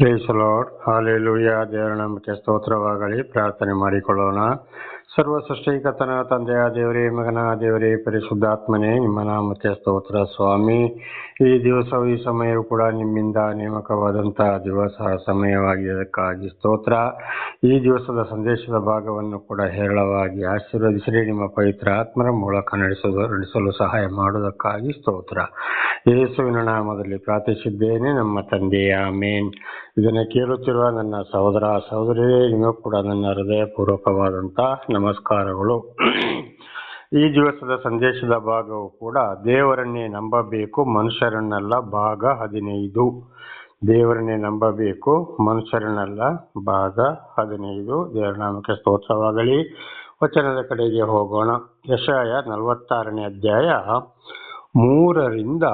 Price lord, hallelujah. ದೇವರ ನಾಮಕ್ಕೆ ಸ್ತೋತ್ರವಾಗಲಿ. ಪ್ರಾರ್ಥನೆ ಮಾಡಿಕೊಳ್ಳೋಣ. ಸರ್ವ ಸೃಷ್ಟಿಕರ್ತನ ತಂದೆಯ ದೇವರೇ, ಮಗನ ದೇವರೇ, ಪರಿಶುದ್ಧಾತ್ಮನೇ, ನಿಮ್ಮ ನಾಮಕ್ಕೆ ಸ್ತೋತ್ರ ಸ್ವಾಮಿ. ಈ ದಿವಸವು ಈ ಸಮಯವು ಕೂಡ ನಿಮ್ಮಿಂದ ನೇಮಕವಾದಂತಹ ದಿವಸ ಸಮಯವಾಗಿದ್ದಕ್ಕಾಗಿ ಸ್ತೋತ್ರ. ಈ ದಿವಸದ ಸಂದೇಶದ ಭಾಗವನ್ನು ಕೂಡ ಹೇರಳವಾಗಿ ಆಶೀರ್ವದಿಸಿ ನಿಮ್ಮ ಪವಿತ್ರ ಆತ್ಮರ ಮೂಲಕ ನಡೆಸಲು ಸಹಾಯ ಮಾಡುವುದಕ್ಕಾಗಿ ಸ್ತೋತ್ರ. ಯೇಸುವಿನ ನಾಮದಲ್ಲಿ ಪ್ರಾರ್ಥಿಸಿದ್ದೇನೆ, ನಮ್ಮ ತಂದೆಯ ಆಮೇನ್. ಇದನ್ನು ಕೇಳುತ್ತಿರುವ ನನ್ನ ಸಹೋದರ ಸಹೋದರಿಯರೇ, ನಿಮಗೂ ಕೂಡ ನನ್ನ ಹೃದಯಪೂರ್ವಕವಾದಂಥ ನಮಸ್ಕಾರಗಳು. ಈ ದಿವಸದ ಸಂದೇಶದ ಭಾಗವು ಕೂಡ ದೇವರನ್ನೇ ನಂಬಬೇಕು, ಮನುಷ್ಯರನ್ನಲ್ಲ. ಭಾಗ 15. ದೇವರನ್ನೇ ನಂಬಬೇಕು, ಮನುಷ್ಯರನ್ನಲ್ಲ. ಭಾಗ 15. ದೇವರ ನಾಮಕ್ಕೆ ಸ್ತೋತ್ರವಾಗಲಿ. ವಚನದ ಕಡೆಗೆ ಹೋಗೋಣ. ಯೆಶಾಯ 46ನೇ ಅಧ್ಯಾಯ 3ರಿಂದ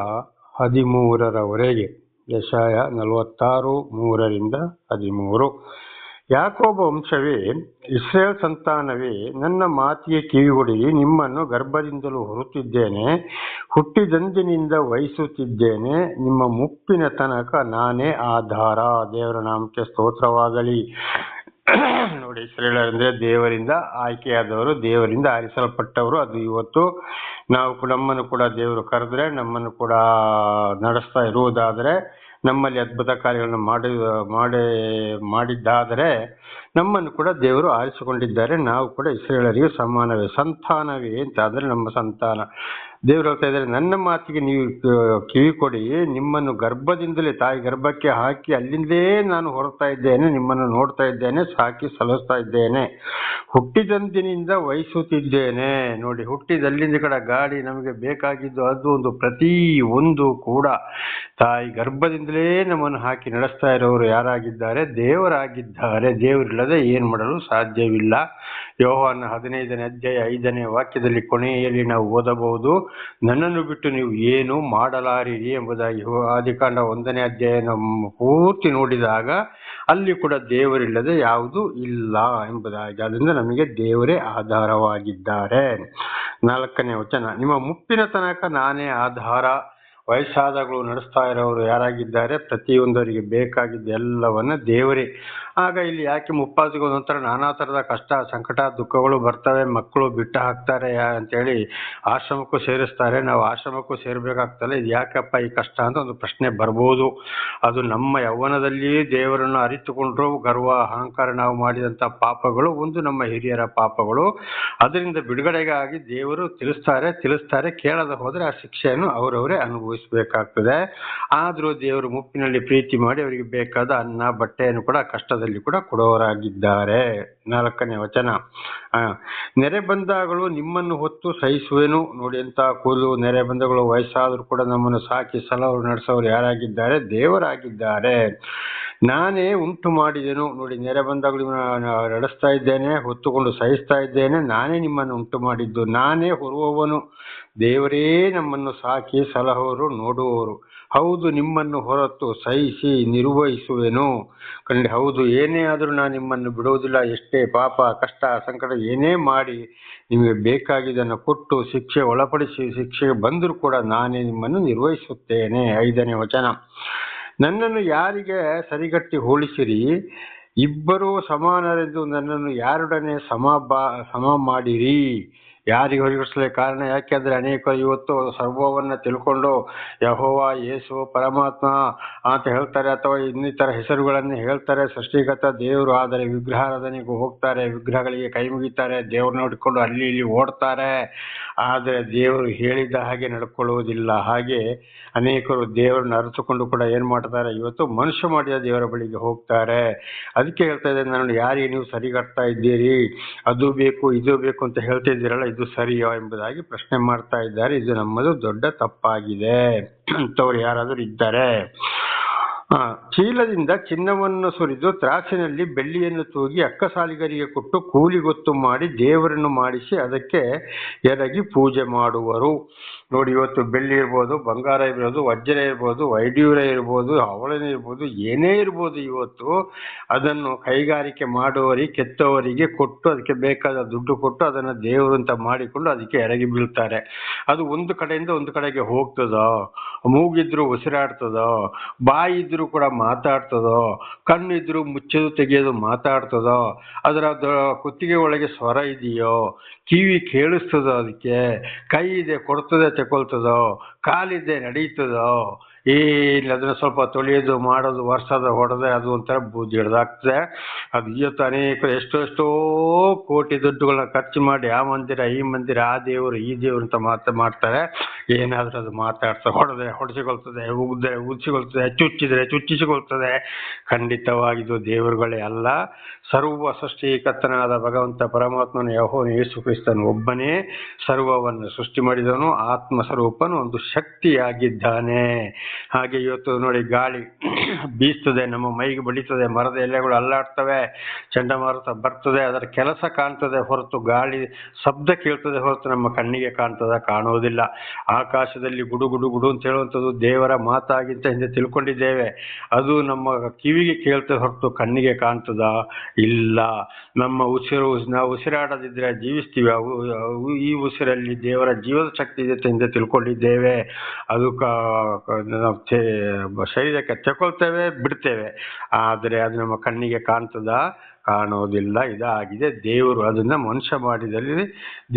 13ರವರೆಗೆ. ಯೆಶಾಯ 46, 3-13. ಯಾಕೋಬ ವಂಶವೇ, ಇಸ್ರಾಯೇಲ್ ಸಂತಾನವೇ, ನನ್ನ ಮಾತಿಗೆ ಕಿವಿಗೊಡಿ. ನಿಮ್ಮನ್ನು ಗರ್ಭದಿಂದಲೂ ಹೊರುತ್ತಿದ್ದೇನೆ, ಹುಟ್ಟಿದಂದಿನಿಂದ ವಹಿಸುತ್ತಿದ್ದೇನೆ. ನಿಮ್ಮ ಮುಪ್ಪಿನ ತನಕ ನಾನೇ ಆಧಾರ. ದೇವರ ನಾಮಕ್ಕೆ ಸ್ತೋತ್ರವಾಗಲಿ. ನೋಡಿ, ಇಸ್ರಾಯೇಲ್ ಅಂದರೆ ದೇವರಿಂದ ಆಯ್ಕೆಯಾದವರು, ದೇವರಿಂದ ಆರಿಸಲ್ಪಟ್ಟವರು. ಅದು ಇವತ್ತು ನಾವು ನಮ್ಮನ್ನು ಕೂಡ ದೇವರು ಕರೆದ್ರೆ, ನಮ್ಮನ್ನು ಕೂಡ ನಡೆಸ್ತಾ ಇರುವುದಾದರೆ, ನಮ್ಮಲ್ಲಿ ಅದ್ಭುತ ಕಾರ್ಯಗಳನ್ನು ಮಾಡಿದ್ದಾದರೆ ನಮ್ಮನ್ನು ಕೂಡ ದೇವರು ಆರಿಸಿಕೊಂಡಿದ್ದಾರೆ. ನಾವು ಕೂಡ ಇಸ್ರಾಯೇಲರಿಗೆ ಸಮಾನವೇ, ಸಂತಾನವೇ ಅಂತ. ಆದರೆ ನಮ್ಮ ಸಂತಾನ ದೇವರು ಹೇಳ್ತಾ ಇದ್ದಾರೆ, ನನ್ನ ಮಾತಿಗೆ ನೀವು ಕಿವಿ ಕೊಡಿ. ನಿಮ್ಮನ್ನು ಗರ್ಭದಿಂದಲೇ, ತಾಯಿ ಗರ್ಭಕ್ಕೆ ಹಾಕಿ ಅಲ್ಲಿಂದೇ ನಾನು ಹೊರತಾ ಇದ್ದೇನೆ, ನಿಮ್ಮನ್ನು ನೋಡ್ತಾ ಇದ್ದೇನೆ, ಸಾಕಿ ಸಲಹಿಸ್ತಾ ಇದ್ದೇನೆ, ಹುಟ್ಟಿದಂದಿನಿಂದ ವಹಿಸುತ್ತಿದ್ದೇನೆ. ನೋಡಿ, ಹುಟ್ಟಿದಲ್ಲಿಂದ ಕಡೆ ಗಾಡಿ ನಮಗೆ ಬೇಕಾಗಿದ್ದು ಅದು ಒಂದು ಪ್ರತಿ ಒಂದು ಕೂಡ ತಾಯಿ ಗರ್ಭದಿಂದಲೇ ನಮ್ಮನ್ನು ಹಾಕಿ ನಡೆಸ್ತಾ ಇರೋರು ಯಾರಾಗಿದ್ದಾರೆ? ದೇವರಾಗಿದ್ದಾರೆ. ದೇವರಿಲ್ಲದೆ ಏನು ಮಾಡಲು ಸಾಧ್ಯವಿಲ್ಲ. ಯೋಹಾನ 15ನೇ ಅಧ್ಯಾಯ 5ನೇ ವಾಕ್ಯದಲ್ಲಿ ಕೊನೆಯಲ್ಲಿ ನಾವು ಓದಬಹುದು, ನನ್ನನ್ನು ಬಿಟ್ಟು ನೀವು ಏನು ಮಾಡಲಾರಿರಿ ಎಂಬುದಾಗಿ. ಆದಿಕಾಂಡ 1ನೇ ಅಧ್ಯಾಯ ಪೂರ್ತಿ ನೋಡಿದಾಗ ಅಲ್ಲಿ ಕೂಡ ದೇವರಿಲ್ಲದೆ ಯಾವುದೂ ಇಲ್ಲ ಎಂಬುದಾಗಿ. ಅದರಿಂದ ನಮಗೆ ದೇವರೇ ಆಧಾರವಾಗಿದ್ದಾರೆ. 4ನೇ ವಚನ, ನಿಮ್ಮ ಮುಪ್ಪಿನ ತನಕ ನಾನೇ ಆಧಾರ. ವಯಸ್ಸಾದಾಗಲೂ ನಡೆಸ್ತಾ ಇರೋರು ಯಾರಾಗಿದ್ದಾರೆ? ಪ್ರತಿಯೊಂದರಿಗೆ ಬೇಕಾಗಿದ್ದ ಎಲ್ಲವನ್ನ ದೇವರೇ. ಆಗ ಇಲ್ಲಿ ಯಾಕೆ ಮುಪ್ಪಾದಿಗೂ ನಂತರ ನಾನಾ ಥರದ ಕಷ್ಟ, ಸಂಕಟ, ದುಃಖಗಳು ಬರ್ತವೆ, ಮಕ್ಕಳು ಬಿಟ್ಟು ಹಾಕ್ತಾರೆ ಅಂತೇಳಿ ಆಶ್ರಮಕ್ಕೂ ಸೇರಿಸ್ತಾರೆ, ನಾವು ಆಶ್ರಮಕ್ಕೂ ಸೇರ್ಬೇಕಾಗ್ತಲ್ಲ, ಇದು ಯಾಕಪ್ಪ ಈ ಕಷ್ಟ ಅಂತ ಒಂದು ಪ್ರಶ್ನೆ ಬರ್ಬೋದು. ಅದು ನಮ್ಮ ಯೌವನದಲ್ಲಿ ದೇವರನ್ನು ಅರಿತುಕೊಂಡ್ರು ಗರ್ವ, ಅಹಂಕಾರ, ನಾವು ಮಾಡಿದಂಥ ಪಾಪಗಳು, ಒಂದು ನಮ್ಮ ಹಿರಿಯರ ಪಾಪಗಳು. ಅದರಿಂದ ಬಿಡುಗಡೆಗಾಗಿ ದೇವರು ತಿಳಿಸ್ತಾರೆ. ಕೇಳದ ಹೋದರೆ ಆ ಶಿಕ್ಷೆಯನ್ನು ಅವರವರೇ ಅನುಭವಿಸಬೇಕಾಗ್ತದೆ. ಆದರೂ ದೇವರು ಮುಪ್ಪಿನಲ್ಲಿ ಪ್ರೀತಿ ಮಾಡಿ ಅವರಿಗೆ ಬೇಕಾದ ಅನ್ನ, ಬಟ್ಟೆಯನ್ನು ಕೂಡ ಕಷ್ಟದಲ್ಲಿ ಕೂಡ ಕೊಡೋರಾಗಿದ್ದಾರೆ. 4ನೇ ವಚನ, ನೆರೆ ಬಂದಾಗಲೂ ನಿಮ್ಮನ್ನು ಹೊತ್ತು ಸಹಿಸುವೆನು. ನೋಡಿ, ಎಂತ ಕೂಲು ನೆರೆ ಬಂದಗಳು. ವಯಸ್ಸಾದರೂ ಕೂಡ ನಮ್ಮನ್ನು ಸಾಕಿ ಸಲಹರು ನಡೆಸೋರು ಯಾರಾಗಿದ್ದಾರೆ? ದೇವರಾಗಿದ್ದಾರೆ. ನಾನೇ ಉಂಟು ಮಾಡಿದೆನು. ನೋಡಿ, ನೆರೆ ಬಂದಾಗಲೂ ನಡೆಸ್ತಾ ಇದ್ದೇನೆ, ಹೊತ್ತುಕೊಂಡು ಸಹಿಸ್ತಾ ಇದ್ದೇನೆ. ನಾನೇ ನಿಮ್ಮನ್ನು ಉಂಟು ಮಾಡಿದ್ದು, ನಾನೇ ಹೊರುವವನು. ದೇವರೇ ನಮ್ಮನ್ನು ಸಾಕಿ ಸಲಹೋರು, ನೋಡುವವರು. ಹೌದು, ನಿಮ್ಮನ್ನು ಹೊರತು ಸಹಿಸಿ ನಿರ್ವಹಿಸುವೆನು. ಕಂಡು ಹೌದು, ಏನೇ ಆದರೂ ನಾನು ನಿಮ್ಮನ್ನು ಬಿಡುವುದಿಲ್ಲ. ಎಷ್ಟೇ ಪಾಪ, ಕಷ್ಟ, ಸಂಕಟ ಏನೇ ಮಾಡಿ ನಿಮಗೆ ಬೇಕಾಗಿದ್ದನ್ನು ಕೊಟ್ಟು ಶಿಕ್ಷೆ ಒಳಪಡಿಸಿ ಶಿಕ್ಷೆಗೆ ಬಂದರೂ ಕೂಡ ನಾನೇ ನಿಮ್ಮನ್ನು ನಿರ್ವಹಿಸುತ್ತೇನೆ. 5ನೇ ವಚನ, ನನ್ನನ್ನು ಯಾರಿಗೆ ಸರಿಗಟ್ಟಿ ಹೋಲಿಸಿರಿ? ಇಬ್ಬರೂ ಸಮಾನರೆಂದು ನನ್ನನ್ನು ಯಾರೊಡನೆ ಸಮ ಮಾಡಿರಿ? ಯಾರಿಗೆ ಹೊರಗಿಸಲೇ ಕಾರಣ? ಯಾಕೆಂದರೆ ಅನೇಕರು ಇವತ್ತು ಸರ್ವವನ್ನು ತಿಳ್ಕೊಂಡು ಯೆಹೋವ, ಯೇಸು, ಪರಮಾತ್ಮ ಅಂತ ಹೇಳ್ತಾರೆ, ಅಥವಾ ಇನ್ನಿತರ ಹೆಸರುಗಳನ್ನು ಹೇಳ್ತಾರೆ, ಸೃಷ್ಟಿಗತ ದೇವರು. ಆದರೆ ವಿಗ್ರಹಾರಾಧನೆಗೂ ಹೋಗ್ತಾರೆ, ವಿಗ್ರಹಗಳಿಗೆ ಕೈ ಮುಗಿತಾರೆ, ದೇವ್ರನ್ನ ನೋಡಿಕೊಂಡು ಅಲ್ಲಿ ಇಲ್ಲಿ ಓಡ್ತಾರೆ. ಆದರೆ ದೇವರು ಹೇಳಿದ ಹಾಗೆ ನಡ್ಕೊಳ್ಳುವುದಿಲ್ಲ. ಹಾಗೆ ಅನೇಕರು ದೇವರನ್ನು ಅರಿತುಕೊಂಡು ಕೂಡ ಏನು ಮಾಡ್ತಾರೆ? ಇವತ್ತು ಮನುಷ್ಯ ಮಾಡಿದ ದೇವರ ಬಳಿಗೆ ಹೋಗ್ತಾರೆ. ಅದಕ್ಕೆ ಹೇಳ್ತಾ ಇದ್ದೇನೆ, ನಾನು ಯಾರಿಗೆ ನೀವು ಸರಿಗಟ್ತಾ ಇದ್ದೀರಿ? ಅದು ಬೇಕು ಇದು ಬೇಕು ಅಂತ ಹೇಳ್ತಿದ್ದೀರಲ್ಲ, ಇದು ಸರಿಯೋ ಎಂಬುದಾಗಿ ಪ್ರಶ್ನೆ ಮಾಡ್ತಾ ಇದ್ದಾರೆ. ಇದು ನಮ್ಮದು ದೊಡ್ಡ ತಪ್ಪಾಗಿದೆ ಅಂತವ್ರು ಯಾರಾದರೂ ಇದ್ದಾರೆ. ಚೀಲದಿಂದ ಚಿನ್ನವನ್ನು ಸುರಿದು ತ್ರಾಸಿನಲ್ಲಿ ಬೆಳ್ಳಿಯನ್ನು ತೂಗಿ ಅಕ್ಕಸಾಲಿಗರಿಗೆ ಕೊಟ್ಟು ಕೂಲಿ ಗೊತ್ತು ಮಾಡಿ ದೇವರನ್ನು ಮಾಡಿಸಿ ಅದಕ್ಕೆ ಎರಗಿ ಪೂಜೆ ಮಾಡುವರು. ನೋಡಿ, ಇವತ್ತು ಬೆಳ್ಳಿ ಇರ್ಬೋದು, ಬಂಗಾರ ಇರ್ಬೋದು, ವಜ್ರ ಇರ್ಬೋದು, ವೈಡ್ಯೂರ ಇರ್ಬೋದು, ಹವಳನ ಇರ್ಬೋದು, ಏನೇ ಇರ್ಬೋದು, ಇವತ್ತು ಅದನ್ನು ಕೈಗಾರಿಕೆ ಮಾಡುವವರಿಗೆ, ಕೆತ್ತವರಿಗೆ ಕೊಟ್ಟು ಅದಕ್ಕೆ ಬೇಕಾದ ದುಡ್ಡು ಕೊಟ್ಟು ಅದನ್ನು ದೇವರು ಅಂತ ಮಾಡಿಕೊಂಡು ಅದಕ್ಕೆ ಎರಗಿ ಬೀಳ್ತಾರೆ. ಅದು ಒಂದು ಕಡೆಯಿಂದ ಒಂದು ಕಡೆಗೆ ಹೋಗ್ತದೋ, ಮೂಗಿದ್ರು ಉಸಿರಾಡ್ತದೋ, ಬಾಯಿ ಇದ್ರು ಕೂಡ ಮಾತಾಡ್ತದೋ, ಕಣ್ಣಿದ್ರು ಮುಚ್ಚೋದು ತೆಗೆಯೋದು ಮಾತಾಡ್ತದೋ, ಅದರ ಕುತ್ತಿಗೆ ಒಳಗೆ ಸ್ವರ ಇದೆಯೋ, ಕಿವಿ ಕೇಳಿಸ್ತದೋ, ಅದಕ್ಕೆ ಕೈ ಇದೆ ಕೊಡ್ತದೆ ತಗೊಳ್ತದೋ, ಕಾಲಿದೆ ನಡೀತದೋ, ಏನಿಲ್ಲ. ಅದನ್ನ ಸ್ವಲ್ಪ ತೊಳೆಯೋದು ಮಾಡೋದು, ವರ್ಷದ ಹೊಡೆದೆ ಅದು ಒಂಥರ ಬೂದಿ ಹಿಡ್ದಾಗ್ತದೆ. ಅದು ಇವತ್ತು ಅನೇಕರು ಎಷ್ಟೋ ಕೋಟಿ ದುಡ್ಡುಗಳನ್ನ ಖರ್ಚು ಮಾಡಿ ಆ ಮಂದಿರ ಈ ಮಂದಿರ, ಆ ದೇವರು ಈ ದೇವರು ಅಂತ ಮಾಡ್ತಾರೆ. ಏನಾದ್ರೂ ಅದು ಮಾತಾಡ್ತಾರೆ, ಹೊಡೆಸಿಕೊಳ್ತದೆ, ಉಗಿದ್ರೆ ಉಗಿಸಿಕೊಳ್ತದೆ, ಚುಚ್ಚಿದ್ರೆ ಚುಚ್ಚಿಸಿಕೊಳ್ತದೆ. ಖಂಡಿತವಾಗಿದ್ದು ದೇವರುಗಳೇ ಅಲ್ಲ. ಸರ್ವ ಸೃಷ್ಟಿಕರ್ತನಾದ ಭಗವಂತ ಪರಮಾತ್ಮನ ಯೆಹೋವನು ಯೇಸು ಕ್ರಿಸ್ತನು ಒಬ್ಬನೇ ಸರ್ವವನ್ನು ಸೃಷ್ಟಿ ಮಾಡಿದವನು, ಆತ್ಮ ಸ್ವರೂಪನು, ಒಂದು ಶಕ್ತಿಯಾಗಿದ್ದಾನೆ. ಹಾಗೆ ಇವತ್ತು ನೋಡಿ, ಗಾಳಿ ಬೀಸ್ತದೆ, ನಮ್ಮ ಮೈಗೆ ಬಡಿತದೆ, ಮರದ ಎಲೆಗಳು ಅಲ್ಲಾಡ್ತವೆ, ಚಂಡಮಾರುತ ಬರ್ತದೆ, ಅದರ ಕೆಲಸ ಕಾಣ್ತದೆ ಹೊರತು, ಗಾಳಿ ಶಬ್ದ ಕೇಳ್ತದೆ ಹೊರತು ನಮ್ಮ ಕಣ್ಣಿಗೆ ಕಾಣೋದಿಲ್ಲ. ಆಕಾಶದಲ್ಲಿ ಗುಡು ಗುಡು ಗುಡು ಅಂತ ಹೇಳುವಂಥದ್ದು ದೇವರ ಮಾತಾಗಿಂತ ಹಿಂದೆ ತಿಳ್ಕೊಂಡಿದ್ದೇವೆ. ಅದು ನಮ್ಮ ಕಿವಿಗೆ ಕೇಳ್ತದೆ ಹೊರತು ಕಣ್ಣಿಗೆ ಕಾಣ್ತದ? ಇಲ್ಲ. ನಮ್ಮ ನಾವು ಉಸಿರಾಡದಿದ್ರೆ ಜೀವಿಸ್ತೀವಿ. ಈ ಉಸಿರಲ್ಲಿ ದೇವರ ಜೀವದ ಶಕ್ತಿ ಇದೆ ಅಂತ ಹಿಂದೆ ತಿಳ್ಕೊಂಡಿದ್ದೇವೆ. ಅದು ಶರೀರಕ್ಕೆ ತಗೊಳ್ತೇವೆ, ಬಿಡ್ತೇವೆ, ಆದರೆ ಅದು ನಮ್ಮ ಕಣ್ಣಿಗೆ ಕಾಣೋದಿಲ್ಲ. ಇದಾಗಿದೆ ದೇವರು. ಅದನ್ನ ಮನುಷ್ಯ ಮಾಡಿದಲ್ಲಿ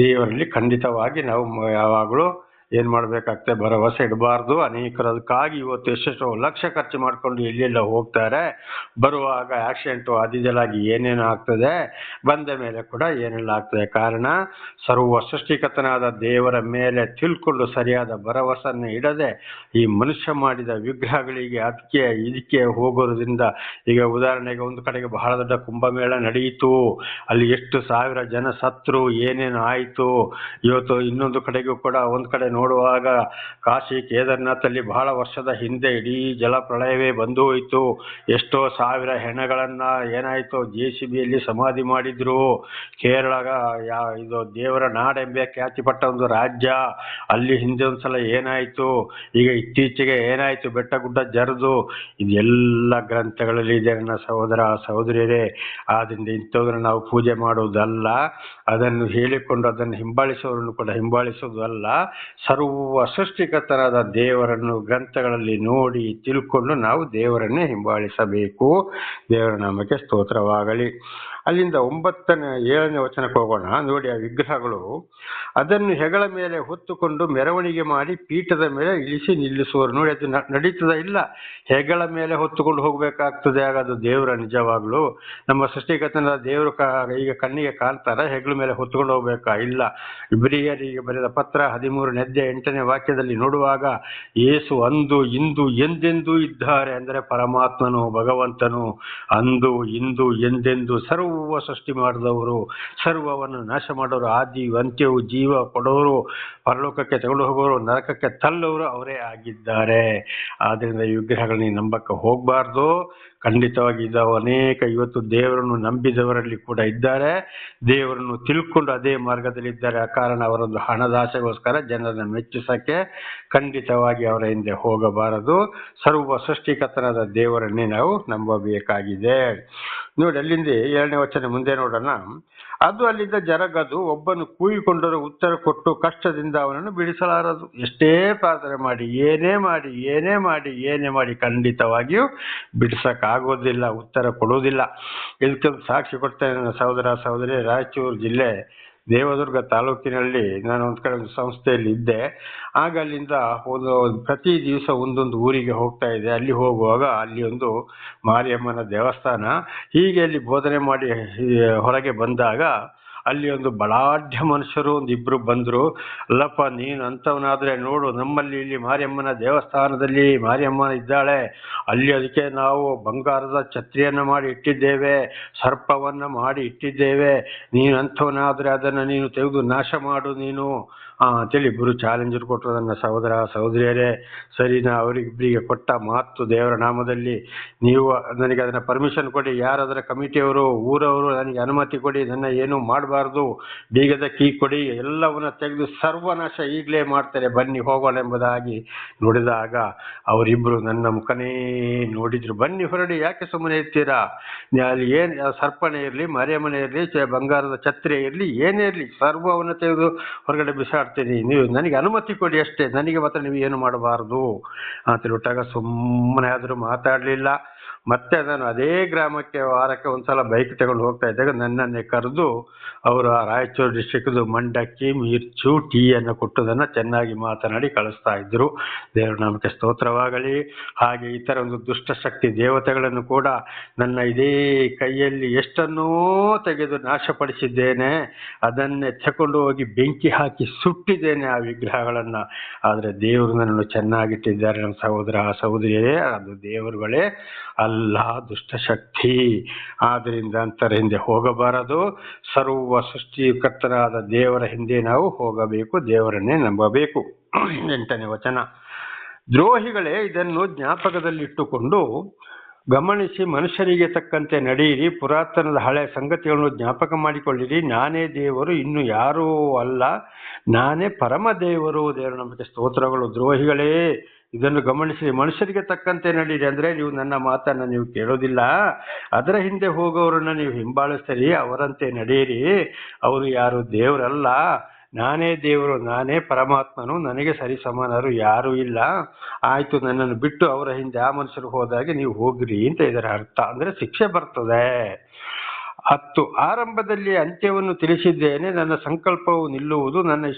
ದೇವರಲ್ಲಿ ಖಂಡಿತವಾಗಿ ನಾವು ಯಾವಾಗಲೂ ಏನ್ ಮಾಡ್ಬೇಕಾಗ್ತದೆ, ಭರವಸೆ ಇಡಬಾರ್ದು. ಅನೇಕರು ಅದಕ್ಕಾಗಿ ಇವತ್ತು ಎಷ್ಟೆಷ್ಟೋ ಲಕ್ಷ ಖರ್ಚು ಮಾಡ್ಕೊಂಡು ಎಲ್ಲೆಲ್ಲ ಹೋಗ್ತಾರೆ. ಬರುವಾಗ ಆಕ್ಸಿಡೆಂಟು ಅದಿದಲಾಗಿ ಏನೇನು ಆಗ್ತದೆ, ಬಂದ ಮೇಲೆ ಕೂಡ ಏನೆಲ್ಲ ಆಗ್ತದೆ. ಕಾರಣ ಸರ್ವ ಸೃಷ್ಟಿಕರ್ತನಾದ ದೇವರ ಮೇಲೆ ತಿಳ್ಕೊಂಡು ಸರಿಯಾದ ಭರವಸೆಯನ್ನು ಇಡದೆ ಈ ಮನುಷ್ಯ ಮಾಡಿದ ವಿಗ್ರಹಗಳಿಗೆ ಇದಕ್ಕೆ ಹೋಗೋದ್ರಿಂದ, ಈಗ ಉದಾಹರಣೆಗೆ ಒಂದು ಕಡೆಗೆ ಬಹಳ ದೊಡ್ಡ ಕುಂಭಮೇಳ ನಡೆಯಿತು, ಅಲ್ಲಿ ಎಷ್ಟು ಸಾವಿರ ಜನ ಸತ್ರು, ಏನೇನು ಆಯಿತು. ಇವತ್ತು ಇನ್ನೊಂದು ಕಡೆಗೂ ಕೂಡ ಒಂದು ಕಡೆ ನೋಡುವಾಗ ಕಾಶಿ ಕೇದಾರ್ನಾಥಲ್ಲಿ ಬಹಳ ವರ್ಷದ ಹಿಂದೆ ಇಡೀ ಜಲಪ್ರಳಯವೇ ಬಂದು ಹೋಯಿತು. ಎಷ್ಟೋ ಸಾವಿರ ಹೆಣಗಳನ್ನ ಏನಾಯ್ತು, JCBಯಲ್ಲಿ ಸಮಾಧಿ ಮಾಡಿದ್ರು. ಕೇರಳ ಇದು ದೇವರ ನಾಡೆಂಬ ಖ್ಯಾತಿ ಪಟ್ಟ ಒಂದು ರಾಜ್ಯ, ಅಲ್ಲಿ ಹಿಂದೆ ಒಂದ್ಸಲ ಏನಾಯ್ತು, ಈಗ ಇತ್ತೀಚೆಗೆ ಏನಾಯ್ತು, ಬೆಟ್ಟ ಗುಡ್ಡ ಜರಿದು. ಇದೆಲ್ಲ ಗ್ರಂಥಗಳಲ್ಲಿ ಇದೆ ನನ್ನ ಸಹೋದರ ಸಹೋದರಿಯರೇ. ಆದ್ರಿಂದ ಇಂಥವ್ರನ್ನ ನಾವು ಪೂಜೆ ಮಾಡೋದಲ್ಲ, ಅದನ್ನು ಹೇಳಿಕೊಂಡು ಅದನ್ನು ಹಿಂಬಾಲಿಸೋರನ್ನು ಕೂಡ ಹಿಂಬಾಲಿಸೋದು ಅಲ್ಲ. ಸರ್ವ ಸೃಷ್ಟಿಕರ್ತರಾದ ದೇವರನ್ನು ಗ್ರಂಥಗಳಲ್ಲಿ ನೋಡಿ ತಿಳ್ಕೊಂಡು ನಾವು ದೇವರನ್ನೇ ಹಿಂಬಾಲಿಸಬೇಕು. ದೇವರ ನಾಮಕ್ಕೆ ಸ್ತೋತ್ರವಾಗಲಿ. ಅಲ್ಲಿಂದ 7ನೇ ವಚನಕ್ಕೆ ಹೋಗೋಣ. ನೋಡಿ, ಆ ವಿಗ್ರಹಗಳು ಅದನ್ನು ಹೆಗಲ ಮೇಲೆ ಹೊತ್ತುಕೊಂಡು ಮೆರವಣಿಗೆ ಮಾಡಿ ಪೀಠದ ಮೇಲೆ ಇಳಿಸಿ ನಿಲ್ಲಿಸುವರು. ನೋಡಿ, ಅದು ನಡೀತದ? ಇಲ್ಲ. ಹೆಗಲ ಮೇಲೆ ಹೊತ್ತುಕೊಂಡು ಹೋಗ್ಬೇಕಾಗ್ತದೆ. ಆಗ ಅದು ದೇವರ ನಿಜವಾಗ್ಲು ನಮ್ಮ ಸೃಷ್ಟಿಕರ್ತನ ದೇವರು ಈಗ ಕಣ್ಣಿಗೆ ಕಾಣ್ತಾರ? ಹೆಗಲ ಮೇಲೆ ಹೊತ್ತುಕೊಂಡು ಹೋಗ್ಬೇಕಾ? ಇಲ್ಲ. ಇಬ್ರಿಯರಿಗೆ ಬರೆದ ಪತ್ರ 13:8ನೇ ವಾಕ್ಯದಲ್ಲಿ ನೋಡುವಾಗ, ಯೇಸು ಅಂದು ಇಂದು ಎಂದೆಂದೂ ಇದ್ದಾರೆ ಅಂದರೆ ಪರಮಾತ್ಮನು ಭಗವಂತನು ಅಂದು ಇಂದು ಎಂದೆಂದು ಸರ್ವ ಸೃಷ್ಟಿ ಮಾಡಿದವರು, ಸರ್ವವನ್ನು ನಾಶ ಮಾಡೋರು, ಆದಿ ಅಂತ್ಯವು ಜೀವ ಕೊಡೋರು, ಪರಲೋಕಕ್ಕೆ ತಗೊಂಡು ಹೋಗೋರು, ನರಕಕ್ಕೆ ತಳ್ಳೋರು ಅವರೇ ಆಗಿದ್ದಾರೆ. ಆದ್ರಿಂದ ಈ ವಿಗ್ರಹಗಳನ್ನ ನಂಬಕ್ಕೆ ಹೋಗ್ಬಾರ್ದು. ಖಂಡಿತವಾಗಿ ಇದಾವೆ. ಅನೇಕ ಇವತ್ತು ದೇವರನ್ನು ನಂಬಿದವರಲ್ಲಿ ಕೂಡ ಇದ್ದಾರೆ, ದೇವರನ್ನು ತಿಳ್ಕೊಂಡು ಅದೇ ಮಾರ್ಗದಲ್ಲಿ ಇದ್ದಾರೆ. ಆ ಕಾರಣ ಅವರೊಂದು ಹಣದಾಸೆಗೋಸ್ಕರ ಜನರನ್ನು ಮೆಚ್ಚಿಸಕ್ಕೆ ಖಂಡಿತವಾಗಿ ಅವರ ಹಿಂದೆ ಹೋಗಬಾರದು. ಸರ್ವ ಸೃಷ್ಟಿಕರ್ತನಾದ ದೇವರನ್ನೇ ನಾವು ನಂಬಬೇಕಾಗಿದೆ. ನೋಡಿ, ಅಲ್ಲಿಂದ 7ನೇ ವಚನ ಮುಂದೆ ನೋಡೋಣ. ಅದು ಅಲ್ಲಿಂದ ಜರಗದು, ಒಬ್ಬನು ಕೂಗಿಕೊಂಡರೂ ಉತ್ತರ ಕೊಟ್ಟು ಕಷ್ಟದಿಂದ ಅವನನ್ನು ಬಿಡಿಸಲಾರದು. ಎಷ್ಟೇ ಪ್ರಾರ್ಥನೆ ಮಾಡಿ, ಏನೇ ಮಾಡಿ ಖಂಡಿತವಾಗಿಯೂ ಬಿಡಿಸಕ್ಕಾಗೋದಿಲ್ಲ, ಉತ್ತರ ಕೊಡುವುದಿಲ್ಲ. ಇದಕ್ಕೆ ಸಾಕ್ಷಿ ಕೊಡ್ತೇನೆ ನನ್ನ ಸಹೋದರ ಸಹೋದರಿ. ರಾಯಚೂರು ಜಿಲ್ಲೆ ದೇವದುರ್ಗ ತಾಲೂಕಿನಲ್ಲಿ ನಾನು ಒಂದು ಕಡೆ ಒಂದು ಸಂಸ್ಥೆಯಲ್ಲಿ ಇದ್ದೆ. ಆಗ ಅಲ್ಲಿಂದ ಪ್ರತಿ ದಿವಸ ಒಂದೊಂದು ಊರಿಗೆ ಹೋಗ್ತಾ ಇದೆ. ಅಲ್ಲಿ ಹೋಗುವಾಗ ಅಲ್ಲಿ ಒಂದು ಮಾರಿಯಮ್ಮನ ದೇವಸ್ಥಾನ. ಹೀಗೆ ಅಲ್ಲಿ ಬೋಧನೆ ಮಾಡಿ ಹೊರಗೆ ಬಂದಾಗ ಅಲ್ಲಿ ಒಂದು ಬಲಾಢ್ಯ ಮನುಷ್ಯರು ಒಂದಿಬ್ರು ಬಂದ್ರು. ಅಲ್ಲಪ್ಪ, ನೀನು ಅಂಥವನಾದ್ರೆ ನೋಡು, ನಮ್ಮಲ್ಲಿ ಇಲ್ಲಿ ಮಾರಿಯಮ್ಮನ ದೇವಸ್ಥಾನದಲ್ಲಿ ಮಾರಿಯಮ್ಮ ಇದ್ದಾಳೆ, ಅಲ್ಲಿ ಅದಕ್ಕೆ ನಾವು ಬಂಗಾರದ ಛತ್ರಿಯನ್ನು ಮಾಡಿ ಇಟ್ಟಿದ್ದೇವೆ, ಸರ್ಪವನ್ನು ಮಾಡಿ ಇಟ್ಟಿದ್ದೇವೆ. ನೀನು ಅಂಥವನಾದ್ರೆ ಅದನ್ನು ನೀನು ತೆಗೆದು ನಾಶ ಮಾಡು ನೀನು ಅಂತೇಳಿ ಇಬ್ಬರು ಚಾಲೆಂಜರ್ ಕೊಟ್ಟರು. ನನ್ನ ಸಹೋದರ ಸಹೋದರಿಯರೇ, ಸರಿನಾ? ಅವರಿಗಿಬ್ಬರಿಗೆ ಕೊಟ್ಟ ಮಾತು ದೇವರ ನಾಮದಲ್ಲಿ ನೀವು ನನಗೆ ಅದನ್ನ ಪರ್ಮಿಷನ್ ಕೊಡಿ, ಯಾರು ಅದರ ಕಮಿಟಿಯವರು, ಊರವರು ನನಗೆ ಅನುಮತಿ ಕೊಡಿ, ನನ್ನ ಏನು ಮಾಡಬಾರ್ದು, ಬೀಗದ ಕೀ ಕೊಡಿ, ಎಲ್ಲವನ್ನ ತೆಗೆದು ಸರ್ವನಾಶ ಈಗಲೇ ಮಾಡ್ತಾರೆ, ಬನ್ನಿ ಹೋಗೋಣ ಎಂಬುದಾಗಿ ನೋಡಿದಾಗ ಅವರಿಬ್ಬರು ನನ್ನ ಮುಖನೇ ನೋಡಿದ್ರು. ಬನ್ನಿ ಹೊರಡಿ, ಯಾಕೆ ಸುಮ್ಮನೆ ಇರ್ತೀರಾ? ಅಲ್ಲಿ ಏನು ಸರ್ಪಣೆ ಇರಲಿ, ಮರೆಮನೆ ಇರಲಿ, ಬಂಗಾರದ ಛತ್ರೆ ಇರಲಿ, ಏನೇ ಇರಲಿ, ಸರ್ವವನ್ನು ತೆಗೆದು ಹೊರಗಡೆ ಬಿಸಾಡ್ತೀನಿ, ನೀವು ನನಗೆ ಅನುಮತಿ ಕೊಡಿ ಅಷ್ಟೇ, ನನಗೆ ಮಾತ್ರ ನೀವು ಏನು ಮಾಡಬಾರ್ದು ಅಂತ ಹೇಳ್ಬಿಟ್ಟಾಗ ಸುಮ್ಮನೆ ಆದರೂ ಮಾತಾಡಲಿಲ್ಲ. ಮತ್ತೆ ನಾನು ಅದೇ ಗ್ರಾಮಕ್ಕೆ ವಾರಕ್ಕೆ ಒಂದ್ಸಲ ಬೈಕ್ ತಗೊಂಡು ಹೋಗ್ತಾ ಇದ್ದಾಗ ನನ್ನನ್ನೇ ಕರೆದು ಅವರು ಆ ರಾಯಚೂರು ಡಿಸ್ಟ್ರಿಕ್ದು ಮಂಡಕ್ಕಿ, ಮಿರ್ಚು, ಟೀಯನ್ನು ಕೊಟ್ಟುದನ್ನು ಚೆನ್ನಾಗಿ ಮಾತನಾಡಿ ಕಳಿಸ್ತಾ ಇದ್ರು. ದೇವರ ನಾಮಕ್ಕೆ ಸ್ತೋತ್ರವಾಗಲಿ. ಹಾಗೆ ಇತರ ಒಂದು ದುಷ್ಟಶಕ್ತಿ ದೇವತೆಗಳನ್ನು ಕೂಡ ನನ್ನ ಇದೇ ಕೈಯಲ್ಲಿ ಎಷ್ಟನ್ನೋ ತೆಗೆದು ನಾಶಪಡಿಸಿದ್ದೇನೆ, ಅದನ್ನೇ ತಗೊಂಡು ಹೋಗಿ ಬೆಂಕಿ ಹಾಕಿ ಸುಟ್ಟಿದ್ದೇನೆ ಆ ವಿಗ್ರಹಗಳನ್ನು. ಆದರೆ ದೇವರು ನನ್ನನ್ನು ಚೆನ್ನಾಗಿಟ್ಟಿದ್ದಾರೆ ನಮ್ಮ ಸಹೋದರ ಸಹೋದರಿಯರೇ, ಅದು ದೇವರುಗಳೇ ಅಲ್ಲ, ದುಷ್ಟಶಕ್ತಿ. ಆದ್ದರಿಂದ ಅಂತರ ಹಿಂದೆ ಹೋಗಬಾರದು, ಸರ್ವ ಸೃಷ್ಟಿಕರ್ತನಾದ ದೇವರ ಹಿಂದೆ ನಾವು ಹೋಗಬೇಕು, ದೇವರನ್ನೇ ನಂಬಬೇಕು. 8ನೇ ವಚನ, ದ್ರೋಹಿಗಳೇ ಇದನ್ನು ಜ್ಞಾಪಕದಲ್ಲಿಟ್ಟುಕೊಂಡು ಗಮನಿಸಿ ಮನುಷ್ಯರಿಗೆ ತಕ್ಕಂತೆ ನಡೆಯಿರಿ, ಪುರಾತನದ ಹಳೆ ಸಂಗತಿಗಳನ್ನು ಜ್ಞಾಪಕ ಮಾಡಿಕೊಳ್ಳಿರಿ, ನಾನೇ ದೇವರು, ಇನ್ನು ಯಾರೂ ಅಲ್ಲ, ನಾನೇ ಪರಮ ದೇವರು. ದೇವರ ನಮಗೆ ಸ್ತೋತ್ರಗಳು. ದ್ರೋಹಿಗಳೇ ಇದನ್ನು ಗಮನಿಸಿ ಮನುಷ್ಯರಿಗೆ ತಕ್ಕಂತೆ ನಡೀರಿ ಅಂದ್ರೆ ನೀವು ನನ್ನ ಮಾತನ್ನ ನೀವು ಕೇಳೋದಿಲ್ಲ, ಅದರ ಹಿಂದೆ ಹೋಗೋರನ್ನ ನೀವು ಹಿಂಬಾಲಿಸ್ತೀರಿ, ಅವರಂತೆ ನಡೆಯಿರಿ. ಅವರು ಯಾರು? ದೇವರಲ್ಲ, ನಾನೇ ದೇವರು, ನಾನೇ ಪರಮಾತ್ಮನು, ನನಗೆ ಸರಿ ಸಮಾನರು ಯಾರೂ ಇಲ್ಲ. ಆಯ್ತು, ನನ್ನನ್ನು ಬಿಟ್ಟು ಅವರ ಹಿಂದೆ ಆ ಮನುಷ್ಯರು ಹೋದಾಗೆ ನೀವು ಹೋಗ್ರಿ ಅಂತ ಇದರ ಅರ್ಥ. ಅಂದ್ರೆ ಶಿಕ್ಷೆ ಬರ್ತದೆ. 10, ಆರಂಭದಲ್ಲಿ ಅಂತ್ಯವನ್ನು ತಿಳಿಸಿದ್ದೇನೆ, ನನ್ನ ಸಂಕಲ್ಪವು ನಿಲ್ಲುವುದು, ನನ್ನ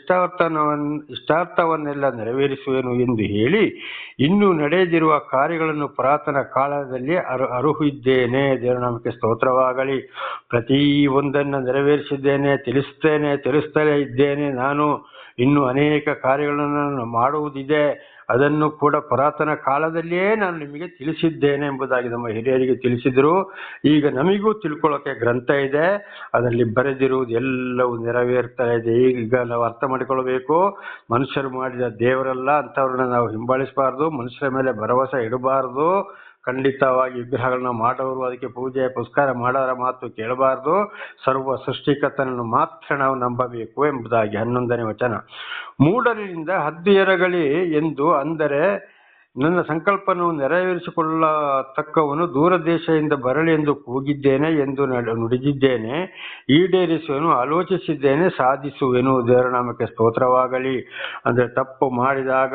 ಇಷ್ಟಾರ್ಥವನ್ನೆಲ್ಲ ನೆರವೇರಿಸುವೆನು ಎಂದು ಹೇಳಿ ಇನ್ನೂ ನಡೆದಿರುವ ಕಾರ್ಯಗಳನ್ನು ಪುರಾತನ ಕಾಲದಲ್ಲಿ ಅರುಹಿದ್ದೇನೆ. ದೇವನಾಮಕ್ಕೆ ಸ್ತೋತ್ರವಾಗಲಿ. ಪ್ರತಿ ಒಂದನ್ನು ನೆರವೇರಿಸಿದ್ದೇನೆ, ತಿಳಿಸ್ತಲೇ ಇದ್ದೇನೆ. ನಾನು ಇನ್ನು ಅನೇಕ ಕಾರ್ಯಗಳನ್ನು ಮಾಡುವುದಿದೆ, ಅದನ್ನು ಕೂಡ ಪುರಾತನ ಕಾಲದಲ್ಲಿಯೇ ನಾನು ನಿಮಗೆ ತಿಳಿಸಿದ್ದೇನೆ ಎಂಬುದಾಗಿ ನಮ್ಮ ಹಿರಿಯರಿಗೆ ತಿಳಿಸಿದರು. ಈಗ ನಮಗೂ ತಿಳ್ಕೊಳ್ಳೋಕೆ ಗ್ರಂಥ ಇದೆ, ಅದರಲ್ಲಿ ಬರೆದಿರುವುದು ಎಲ್ಲವೂ ನೆರವೇರ್ತಾ ಇದೆ. ಈಗ ನಾವು ಅರ್ಥ ಮಾಡಿಕೊಳ್ಳಬೇಕು, ಮನುಷ್ಯರು ಮಾಡಿದ ದೇವರಲ್ಲ, ಅಂಥವ್ರನ್ನ ನಾವು ಹಿಂಬಾಲಿಸಬಾರ್ದು, ಮನುಷ್ಯರ ಮೇಲೆ ಭರವಸೆ ಇಡಬಾರ್ದು. ಖಂಡಿತವಾಗಿ ವಿಗ್ರಹಗಳನ್ನ ಮಾಡೋರು, ಅದಕ್ಕೆ ಪೂಜೆ ಪುರಸ್ಕಾರ ಮಾಡೋರ ಮಾತು ಕೇಳಬಾರ್ದು. ಸರ್ವ ಸೃಷ್ಟಿಕರ್ತನನ್ನು ಮಾತ್ರ ನಾವು ನಂಬಬೇಕು ಎಂಬುದಾಗಿ. 11ನೇ ವಚನ, ಮೂಢರಿಂದ ಹದ್ದು ಎರಗಲಿ ಎಂದು ಅಂದರೆ ನನ್ನ ಸಂಕಲ್ಪವನ್ನು ನೆರವೇರಿಸಿಕೊಳ್ಳತಕ್ಕವನು ದೂರ ದೇಶದಿಂದ ಬರಲಿ ಎಂದು ಕೂಗಿದ್ದೇನೆ ಎಂದು ನುಡಿದಿದ್ದೇನೆ, ಈಡೇರಿಸುವೆನು, ಆಲೋಚಿಸಿದ್ದೇನೆ, ಸಾಧಿಸುವೆನು. ದೇವರ ನಾಮಕ್ಕೆ ಸ್ತೋತ್ರವಾಗಲಿ. ಅಂದ್ರೆ ತಪ್ಪು ಮಾಡಿದಾಗ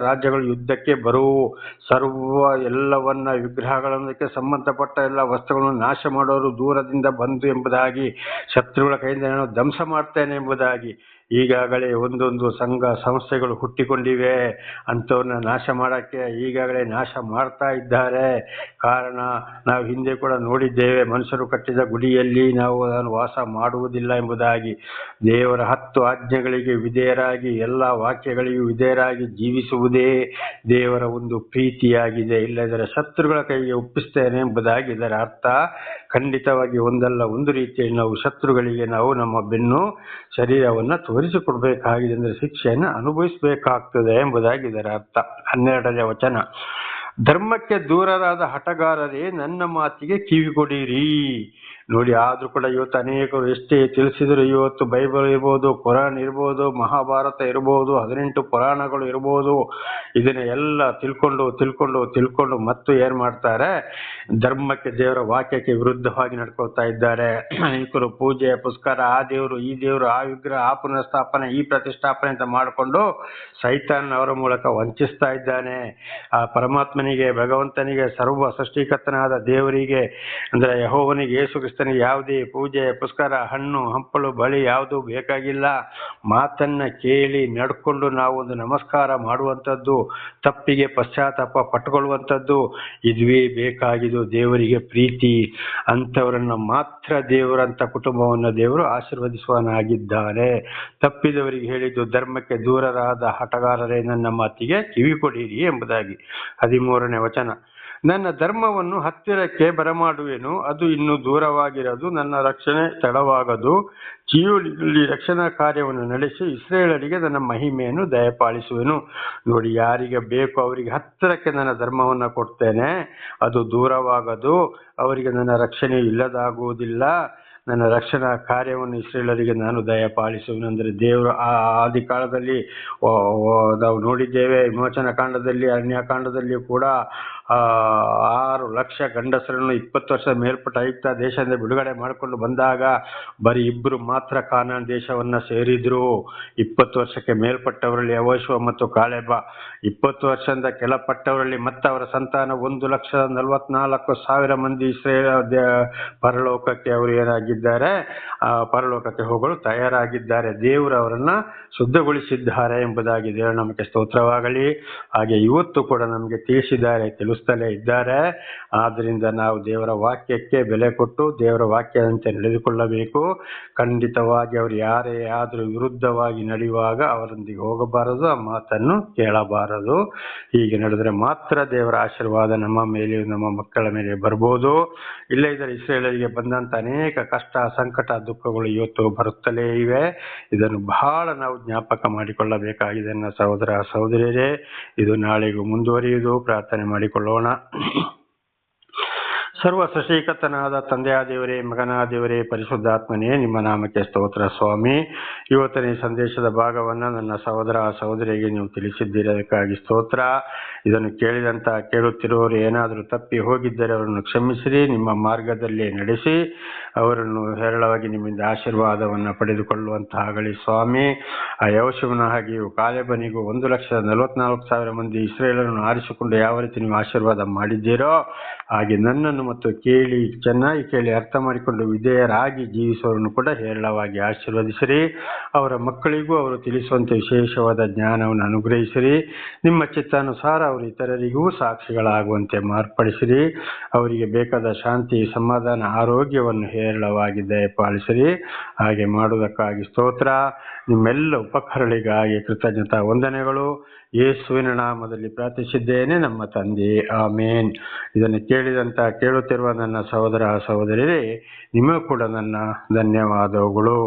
ರಾಜ್ಯಗಳು ಯುದ್ಧಕ್ಕೆ ಬರುವು, ಸರ್ವ ಎಲ್ಲವನ್ನ ವಿಗ್ರಹಗಳಕ್ಕೆ ಸಂಬಂಧಪಟ್ಟ ಎಲ್ಲ ವಸ್ತುಗಳನ್ನು ನಾಶ ಮಾಡೋರು ದೂರದಿಂದ ಬಂದು ಎಂಬುದಾಗಿ, ಶತ್ರುಗಳ ಕೈಯಿಂದ ನಾನು ಧ್ವಂಸ ಮಾಡ್ತೇನೆ ಎಂಬುದಾಗಿ. ಈಗಾಗಲೇ ಒಂದೊಂದು ಸಂಘ ಸಂಸ್ಥೆಗಳು ಹುಟ್ಟಿಕೊಂಡಿವೆ, ಅಂಥವ್ರನ್ನ ನಾಶ ಮಾಡೋಕ್ಕೆ ಈಗಾಗಲೇ ನಾಶ ಮಾಡ್ತಾ ಇದ್ದಾರೆ. ಕಾರಣ ನಾವು ಹಿಂದೆ ಕೂಡ ನೋಡಿದ್ದೇವೆ, ಮನುಷ್ಯರು ಕಟ್ಟಿದ ಗುಡಿಯಲ್ಲಿ ನಾವು ಅದನ್ನು ವಾಸ ಮಾಡುವುದಿಲ್ಲ ಎಂಬುದಾಗಿ. ದೇವರ 10 ಆಜ್ಞೆಗಳಿಗೆ ವಿಧೇಯರಾಗಿ ಎಲ್ಲ ವಾಕ್ಯಗಳಿಗೂ ವಿಧೇಯರಾಗಿ ಜೀವಿಸುವುದೇ ದೇವರ ಒಂದು ಪ್ರೀತಿಯಾಗಿದೆ. ಇಲ್ಲದರ ಶತ್ರುಗಳ ಕೈಗೆ ಒಪ್ಪಿಸ್ತೇನೆ ಎಂಬುದಾಗಿ ಇದರ ಅರ್ಥ. ಖಂಡಿತವಾಗಿ ಒಂದಲ್ಲ ಒಂದು ರೀತಿಯಲ್ಲಿ ನಾವು ಶತ್ರುಗಳಿಗೆ ನಾವು ನಮ್ಮ ಬೆನ್ನು ಶರೀರವನ್ನು ತೋರಿಸಿಕೊಡ್ಬೇಕಾಗಿದೆ, ಅಂದರೆ ಶಿಕ್ಷೆಯನ್ನು ಅನುಭವಿಸಬೇಕಾಗ್ತದೆ ಎಂಬುದಾಗಿ ಇದರ ಅರ್ಥ. 12ನೇ ವಚನ, ಧರ್ಮಕ್ಕೆ ದೂರರಾದ ಹಠಗಾರರೇ ನನ್ನ ಮಾತಿಗೆ ಕಿವಿಗೊಡಿರಿ. ನೋಡಿ, ಆದ್ರೂ ಕೂಡ ಇವತ್ತು ಅನೇಕರು ಎಷ್ಟೇ ತಿಳಿಸಿದ್ರು, ಇವತ್ತು ಬೈಬಲ್ ಇರ್ಬೋದು, ಕುರಾನ್ ಇರ್ಬೋದು, ಮಹಾಭಾರತ ಇರ್ಬೋದು, 18 ಪುರಾಣಗಳು ಇರ್ಬೋದು, ಇದನ್ನ ಎಲ್ಲ ತಿಳ್ಕೊಂಡು ಮತ್ತು ಏನ್ ಮಾಡ್ತಾರೆ, ಧರ್ಮಕ್ಕೆ ದೇವರ ವಾಕ್ಯಕ್ಕೆ ವಿರುದ್ಧವಾಗಿ ನಡ್ಕೊಳ್ತಾ ಇದ್ದಾರೆ. ಅನೇಕರು ಪೂಜೆ ಪುಸ್ಕಾರ, ಆ ದೇವರು ಈ ದೇವರು, ಆ ವಿಗ್ರಹ, ಆ ಪುನಃಸ್ಥಾಪನೆ, ಈ ಪ್ರತಿಷ್ಠಾಪನೆ ಅಂತ ಮಾಡಿಕೊಂಡು ಸೈತಾನ್ ಅವರ ಮೂಲಕ ವಂಚಿಸ್ತಾ ಇದ್ದಾನೆ. ಆ ಪರಮಾತ್ಮನಿಗೆ, ಭಗವಂತನಿಗೆ, ಸರ್ವ ಸೃಷ್ಟಿಕರ್ತನಾದ ದೇವರಿಗೆ ಅಂದ್ರೆ ಯೆಹೋವನಿಗೆ, ಯೇಸು ಕ್ರಿಸ್ತನಿಗೆ ಯಾವುದೇ ಪೂಜೆ ಪುಸ್ಕಾರ, ಹಣ್ಣು ಹಂಪಲು ಬಳಿ ಯಾವುದೂ ಬೇಕಾಗಿಲ್ಲ. ಮಾತನ್ನ ಕೇಳಿ ನಡ್ಕೊಂಡು ನಾವು ಒಂದು ನಮಸ್ಕಾರ ಮಾಡುವಂಥದ್ದು, ತಪ್ಪಿಗೆ ಪಶ್ಚಾತ್ತಾಪ ಪಟ್ಟುಕೊಳ್ಳುವಂಥದ್ದು, ಇದುವೇ ಬೇಕಾಗಿದ್ದು ದೇವರಿಗೆ ಪ್ರೀತಿ. ಅಂಥವರನ್ನ ಮಾತ್ರ ದೇವರಂತ ಕುಟುಂಬವನ್ನು ದೇವರು ಆಶೀರ್ವದಿಸುವನಾಗಿದ್ದಾನೆ. ತಪ್ಪಿದವರಿಗೆ ಹೇಳಿದ್ದು, ಧರ್ಮಕ್ಕೆ ದೂರರಾದ ಹಠಗಾರರೇ ನನ್ನ ಮಾತಿಗೆ ಕಿವಿ ಕೊಡಿರಿ ಎಂಬುದಾಗಿ. 13ನೇ ವಚನ, ನನ್ನ ಧರ್ಮವನ್ನು ಹತ್ತಿರಕ್ಕೆ ಬರಮಾಡುವೆನು, ಅದು ಇನ್ನೂ ದೂರವಾಗಿರದು. ನನ್ನ ರಕ್ಷಣೆ ತಡವಾಗದು. ಚೀಯೋನಿನಲ್ಲಿ ರಕ್ಷಣಾ ಕಾರ್ಯವನ್ನು ನಡೆಸಿ ಇಸ್ರಾಯೇಲರಿಗೆ ನನ್ನ ಮಹಿಮೆಯನ್ನು ದಯಪಾಲಿಸುವೆನು. ನೋಡಿ, ಯಾರಿಗೆ ಬೇಕು ಅವರಿಗೆ ಹತ್ತಿರಕ್ಕೆ ನನ್ನ ಧರ್ಮವನ್ನು ಕೊಡ್ತೇನೆ, ಅದು ದೂರವಾಗದು. ಅವರಿಗೆ ನನ್ನ ರಕ್ಷಣೆ ಇಲ್ಲದಾಗುವುದಿಲ್ಲ. ನನ್ನ ರಕ್ಷಣಾ ಕಾರ್ಯವನ್ನು ಇಸ್ರೇಲರಿಗೆ ನಾನು ದಯಪಾಲಿಸುವೆನು. ಅಂದರೆ ದೇವರು ಆ ಆದಿ ಕಾಲದಲ್ಲಿ ನಾವು ನೋಡಿದ್ದೇವೆ. ವಿಮೋಚನಾ ಕಾಂಡದಲ್ಲಿ, ಅರಣ್ಯಕಾಂಡದಲ್ಲಿ ಕೂಡ 6 ಲಕ್ಷ ಗಂಡಸರನ್ನು 20 ವರ್ಷ ಮೇಲ್ಪಟ್ಟ ಐಗುಪ್ತ ದೇಶದಿಂದ ಬಿಡುಗಡೆ ಮಾಡಿಕೊಂಡು ಬಂದಾಗ ಬರೀ 2 ಮಾತ್ರ ಕಾನಾನ್ ದೇಶವನ್ನ ಸೇರಿದ್ರು. 20 ವರ್ಷಕ್ಕೆ ಮೇಲ್ಪಟ್ಟವರಲ್ಲಿ ಯೆಹೋಶುವ ಮತ್ತು ಕಾಲೇಬ. 20 ವರ್ಷದಿಂದ ಕೆಳಪಟ್ಟವರಲ್ಲಿ ಮತ್ತೆ ಅವರ ಸಂತಾನ 1,44,000 ಮಂದಿ ಇಸ್ರೇಲ್ ಪರಲೋಕಕ್ಕೆ ಅವರು ಏನಾಗಿದ್ದಾರೆ, ಪರಲೋಕಕ್ಕೆ ಹೋಗಲು ತಯಾರಾಗಿದ್ದಾರೆ. ದೇವರು ಅವರನ್ನ ಶುದ್ಧಗೊಳಿಸಿದ್ದಾರೆ ಎಂಬುದಾಗಿ ದೇವರ ನಮಗೆ ಸ್ತೋತ್ರವಾಗಲಿ. ಹಾಗೆ ಇವತ್ತು ಕೂಡ ನಮಗೆ ತಿಳಿಸಿದ್ದಾರೆ, ತಿಳಿಸ್ತಲೇ ಇದ್ದಾರೆ. ಆದ್ದರಿಂದ ನಾವು ದೇವರ ವಾಕ್ಯಕ್ಕೆ ಬೆಲೆ ಕೊಟ್ಟು ದೇವರ ವಾಕ್ಯದಂತೆ ನಡೆದುಕೊಳ್ಳಬೇಕು. ಖಂಡಿತವಾಗಿ ಅವರು ಯಾರೇ ಆದರೂ ವಿರುದ್ಧವಾಗಿ ನಡೆಯುವಾಗ ಅವರೊಂದಿಗೆ ಹೋಗಬಾರದು, ಆ ಮಾತನ್ನು ಕೇಳಬಾರದು. ಹೀಗೆ ನಡೆದರೆ ಮಾತ್ರ ದೇವರ ಆಶೀರ್ವಾದ ನಮ್ಮ ಮೇಲೆ, ನಮ್ಮ ಮಕ್ಕಳ ಮೇಲೆ ಬರ್ಬೋದು. ಇಲ್ಲದಿದ್ದರೆ ಇಸ್ರೇಲರಿಗೆ ಬಂದಂತ ಅನೇಕ ಕಷ್ಟ, ಸಂಕಟ, ದುಃಖಗಳು ಇವತ್ತು ಬರುತ್ತಲೇ ಇವೆ. ಇದನ್ನು ಬಹಳ ನಾವು ಜ್ಞಾಪಕ ಮಾಡಿಕೊಳ್ಳಬೇಕಾಗಿದೆ ನನ್ನ ಸಹೋದರ ಸಹೋದರಿಯರೇ. ಇದು ನಾಳೆಗೂ ಮುಂದುವರಿಯುವುದು. ಪ್ರಾರ್ಥನೆ ಮಾಡಿಕೊಳ್ಳೋಣ. ಸರ್ವ ಸೃಷ್ಟಿಕರ್ತನಾದ ತಂದೆಯ ದೇವರೇ, ಮಗನ ದೇವರೇ, ಪರಿಶುದ್ಧಾತ್ಮನೇ, ನಿಮ್ಮ ನಾಮಕ್ಕೆ ಸ್ತೋತ್ರ ಸ್ವಾಮಿ. ಇವತ್ತಿನ ಈ ಸಂದೇಶದ ಭಾಗವನ್ನು ನನ್ನ ಸಹೋದರ ಸಹೋದರಿಗೆ ನೀವು ತಿಳಿಸಿದ್ದೀರಿ, ಅದಕ್ಕಾಗಿ ಸ್ತೋತ್ರ. ಇದನ್ನು ಕೇಳುತ್ತಿರುವವರು ಏನಾದರೂ ತಪ್ಪಿ ಹೋಗಿದ್ದರೆ ಅವರನ್ನು ಕ್ಷಮಿಸಿರಿ, ನಿಮ್ಮ ಮಾರ್ಗದಲ್ಲಿ ನಡೆಸಿ ಅವರನ್ನು ಹೇರಳವಾಗಿ ನಿಮ್ಮಿಂದ ಆಶೀರ್ವಾದವನ್ನು ಪಡೆದುಕೊಳ್ಳುವಂತಾಗಲಿ ಸ್ವಾಮಿ. ಆ ಯೆಹೋಶುವನ ಹಾಗೆಯೂ ಕಾಲೇಬನಿಗೂ 1,44,000 ಮಂದಿ ಇಸ್ರೇಲರನ್ನು ಆರಿಸಿಕೊಂಡು ಯಾವ ರೀತಿ ನೀವು ಆಶೀರ್ವಾದ ಮಾಡಿದ್ದೀರೋ ಹಾಗೆ ನನ್ನನ್ನು ಮತ್ತು ಚೆನ್ನಾಗಿ ಕೇಳಿ ಅರ್ಥ ಮಾಡಿಕೊಂಡು ವಿಧೇಯರಾಗಿ ಜೀವಿಸುವವರನ್ನು ಕೂಡ ಹೇರಳವಾಗಿ ಆಶೀರ್ವದಿಸಿರಿ. ಅವರ ಮಕ್ಕಳಿಗೂ ಅವರು ತಿಳಿಸುವಂತೆ ವಿಶೇಷವಾದ ಜ್ಞಾನವನ್ನು ಅನುಗ್ರಹಿಸಿರಿ. ನಿಮ್ಮ ಚಿತ್ತಾನುಸಾರ ಅವರು ಇತರರಿಗೂ ಸಾಕ್ಷಿಗಳಾಗುವಂತೆ ಮಾರ್ಪಡಿಸಿರಿ. ಅವರಿಗೆ ಬೇಕಾದ ಶಾಂತಿ, ಸಮಾಧಾನ, ಆರೋಗ್ಯವನ್ನು ಹೇರಳವಾಗಿ ದಯಪಾಲಿಸಿರಿ. ಹಾಗೆ ಮಾಡುವುದಕ್ಕಾಗಿ ಸ್ತೋತ್ರ. ನಿಮ್ಮೆಲ್ಲ ಉಪಕಾರಗಳಿಗಾಗಿ ಕೃತಜ್ಞತಾ ವಂದನೆಗಳು. ಯೇಸುವಿನ ನಾಮದಲ್ಲಿ ಪ್ರಾರ್ಥಿಸಿದ್ದೇನೆ ನಮ್ಮ ತಂದೆ, ಆಮೇನ್. ಇದನ್ನು ಕೇಳುತ್ತಿರುವ ನನ್ನ ಸಹೋದರ ಸಹೋದರಿಯರೇ, ನಿಮಗೂ ಕೂಡ ನನ್ನ ಧನ್ಯವಾದಗಳು.